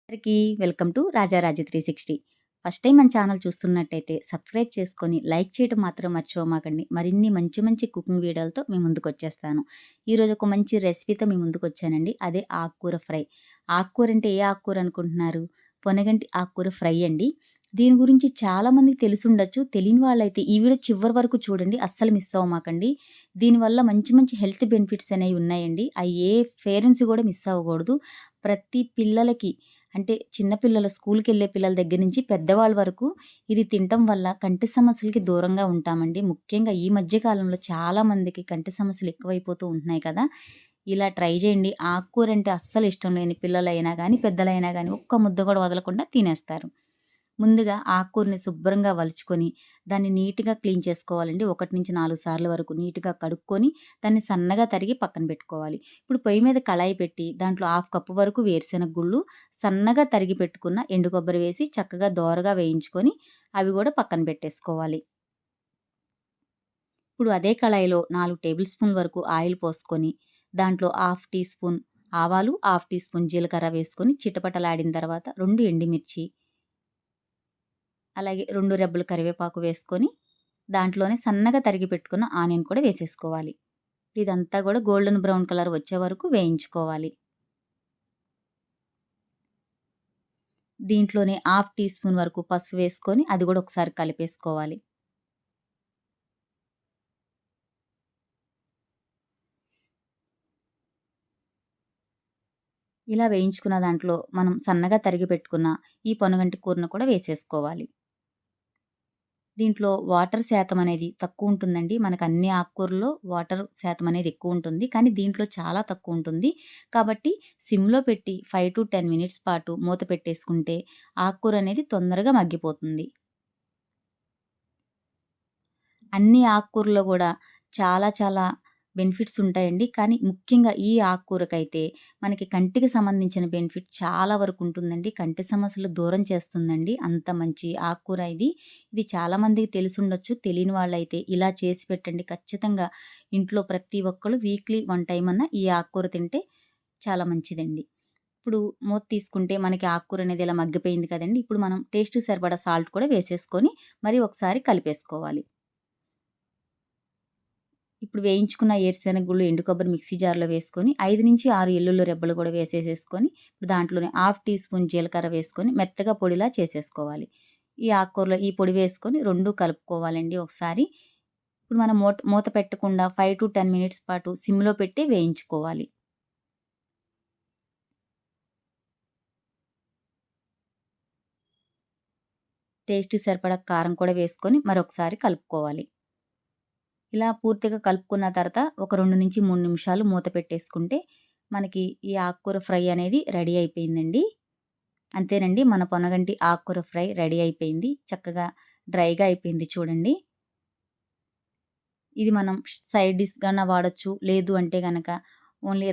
అందరికీ welcome to Rajaraju 360. First time మన channel చూస్తున్నట్టయితే సబ్స్క్రైబ్ చేసుకొని లైక్ చేయడం మాత్రం మర్చిపోమాకండి. మరిన్ని మంచి మంచి కుకింగ్ వీడియోలతో మీ ముందుకు వచ్చేస్తాను. ఈరోజు ఒక మంచి రెసిపీతో మీ ముందుకు వచ్చానండి. అదే ఆకుకూర ఫ్రై. ఆకుకూర అంటే ఏ ఆకుకూర అనుకుంటున్నారు? పొనగంటి ఆకుకూర ఫ్రై అండి. దీని గురించి చాలామందికి తెలిసి ఉండొచ్చు. తెలియని వాళ్ళైతే ఈ వీడియో చివరి వరకు చూడండి. అస్సలు మిస్ అవ్వమాకండి. దీనివల్ల మంచి మంచి హెల్త్ బెనిఫిట్స్ అనేవి ఉన్నాయండి. అవి ఏ పేరెంట్స్ కూడా మిస్ అవ్వకూడదు. ప్రతి పిల్లలకి అంటే చిన్న పిల్లలు స్కూల్‌కెళ్ళే పిల్లల దగ్గర నుంచి పెద్దవాళ్ళ వరకు ఇది తినటం వల్ల కంటి సమస్యలకి దూరంగా ఉంటామండి. ముఖ్యంగా ఈ మధ్య కాలంలో చాలా మందికి కంటి సమస్యలు ఎక్కువైపోతూ ఉంటున్నాయి కదా! ఇలా ట్రై చేయండి. ఆకుకూర అంటే అస్సలు ఇష్టం లేని పిల్లలైనా గానీ, పెద్దలైనా గానీ ఒక్క ముద్ద కూడా వదలకుండా తినేస్తారు. ముందుగా ఆకుకూరని శుభ్రంగా వలుచుకొని, దాన్ని నీట్‌గా క్లీన్ చేసుకోవాలండి. 1-4 సార్లు వరకు నీట్‌గా కడుక్కొని, దాన్ని సన్నగా తరిగి పక్కన పెట్టుకోవాలి. ఇప్పుడు పొయ్యి మీద కళాయి పెట్టి, దాంట్లో హాఫ్ కప్పు వరకు వేరుశెనగ గుళ్ళు, సన్నగా తరిగి పెట్టుకున్న ఎండు కొబ్బరి వేసి చక్కగా దోరగా వేయించుకొని, అవి గూడా పక్కన పెట్టేసుకోవాలి. ఇప్పుడు అదే కళాయిలో 4 టేబుల్ స్పూన్ల వరకు ఆయిల్ పోసుకొని, దాంట్లో హాఫ్ టీ స్పూన్ ఆవాలు, హాఫ్ టీ స్పూన్ జీలకర్ర వేసుకొని చిటపటలాడిన తర్వాత 2 ఎండుమిర్చి, అలాగే 2 రెబ్బలు కరివేపాకు వేసుకొని, దాంట్లోనే సన్నగా తరిగి పెట్టుకున్న ఆనియన్ కూడా వేసేసుకోవాలి. ఇదంతా కూడా గోల్డెన్ బ్రౌన్ కలర్ వచ్చే వరకు వేయించుకోవాలి. దీంట్లోనే హాఫ్ టీ స్పూన్ వరకు పసుపు వేసుకొని అది కూడా ఒకసారి కలిపేసుకోవాలి. ఇలా వేయించుకున్న దాంట్లో మనం సన్నగా తరిగి పెట్టుకున్న ఈ పొనగంటి కూరను కూడా వేసేసుకోవాలి. దీంట్లో వాటర్ శాతం అనేది తక్కువుంటుందండి. మనకు అన్ని ఆకుకూరల్లో వాటర్ శాతం అనేది ఎక్కువుంటుంది. కానీ దీంట్లో చాలా తక్కువుంటుంది. కాబట్టి సిమ్‌లో పెట్టి 5-10 మినిట్స్ పాటు మూత పెట్టేసుకుంటే ఆకుకూర అనేది తొందరగా మగ్గిపోతుంది. అన్ని ఆకుకూరల్లో గూడా చాలా చాలా బెనిఫిట్స్ ఉంటాయండి. కానీ ముఖ్యంగా ఈ ఆకుకూరకైతే మనకి కంటికి సంబంధించిన బెనిఫిట్ చాలా వరకు ఉంటుందండి. కంటి సమస్యలు దూరం చేస్తుందండి. అంత మంచి ఆకుకూర ఇది. ఇది చాలామందికి తెలిసుండొచ్చు. తెలియని వాళ్ళైతే ఇలా చేసి పెట్టండి. ఖచ్చితంగా ఇంట్లో ప్రతి ఒక్కళ్ళు వీక్లీ 1 టైమ్ అన్నా ఈ ఆకుకూర తింటే చాలా మంచిదండి. ఇప్పుడు మూత తీసుకుంటే మనకి ఆకుకూర అనేది ఇలా మగ్గిపోయింది కదండీ! ఇప్పుడు మనం టేస్ట్‌కి సరిపడా సాల్ట్ కూడా వేసేసుకొని మరి ఒకసారి కలిపేసుకోవాలి. ఇప్పుడు వేయించుకున్న ఏరుశెనగ గుళ్ళు, ఎండు కొబ్బరి మిక్సీ జార్‌లో వేసుకొని 5-6 ఎల్లుల్లి రెబ్బలు కూడా వేసేసేసుకొని, ఇప్పుడు దాంట్లోనే హాఫ్ టీ స్పూన్ జీలకర్ర వేసుకొని మెత్తగా పొడిలా చేసేసుకోవాలి. ఈ ఆకుకూరలో ఈ పొడి వేసుకొని 2 కలుపుకోవాలండి ఒకసారి. ఇప్పుడు మనం మూత పెట్టకుండా 5-10 మినిట్స్ పాటు సిమ్‌లో పెట్టి వేయించుకోవాలి. టేస్ట్‌కి సరిపడా కారం కూడా వేసుకొని మరొకసారి కలుపుకోవాలి. ఇలా పూర్తిగా కలుపుకున్న తర్వాత ఒక 2-3 నిమిషాలు మూత పెట్టేసుకుంటే మనకి ఈ ఆకుకూర ఫ్రై అనేది రెడీ అయిపోయిందండి. అంతేనండి, మన పొనగంటి ఆకుకూర ఫ్రై రెడీ అయిపోయింది. చక్కగా డ్రైగా అయిపోయింది చూడండి. ఇది మనం సైడ్ డిష్‌గాన వాడొచ్చు. లేదు అంటే గనక ఓన్లీ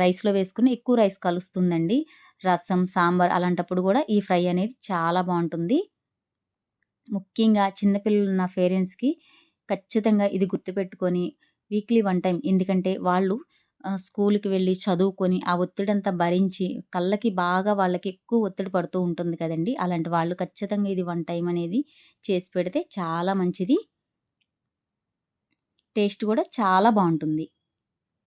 రైస్‌లో వేసుకొని ఎక్కువ రైస్ కలుస్తుందండి. రసం, సాంబార్ అలాంటప్పుడు గూడా ఈ ఫ్రై అనేది చాలా బావుంటుంది. ముఖ్యంగా చిన్న పిల్లలున్న పేరెంట్స్‌కి ఖచ్చితంగా ఇది గుర్తుపెట్టుకొని వీక్లీ 1 టైమ్, ఎందుకంటే వాళ్ళు స్కూలుకి వెళ్ళి చదువుకొని ఆ ఒత్తిడంతా భరించి కళ్ళకి బాగా వాళ్ళకి ఎక్కువ ఒత్తిడి పడుతూ ఉంటుంది కదండీ! అలాంటి వాళ్ళు ఖచ్చితంగా ఇది 1 టైమ్ అనేది చేసి పెడితే చాలా మంచిది. టేస్ట్ కూడా చాలా బావుంటుంది.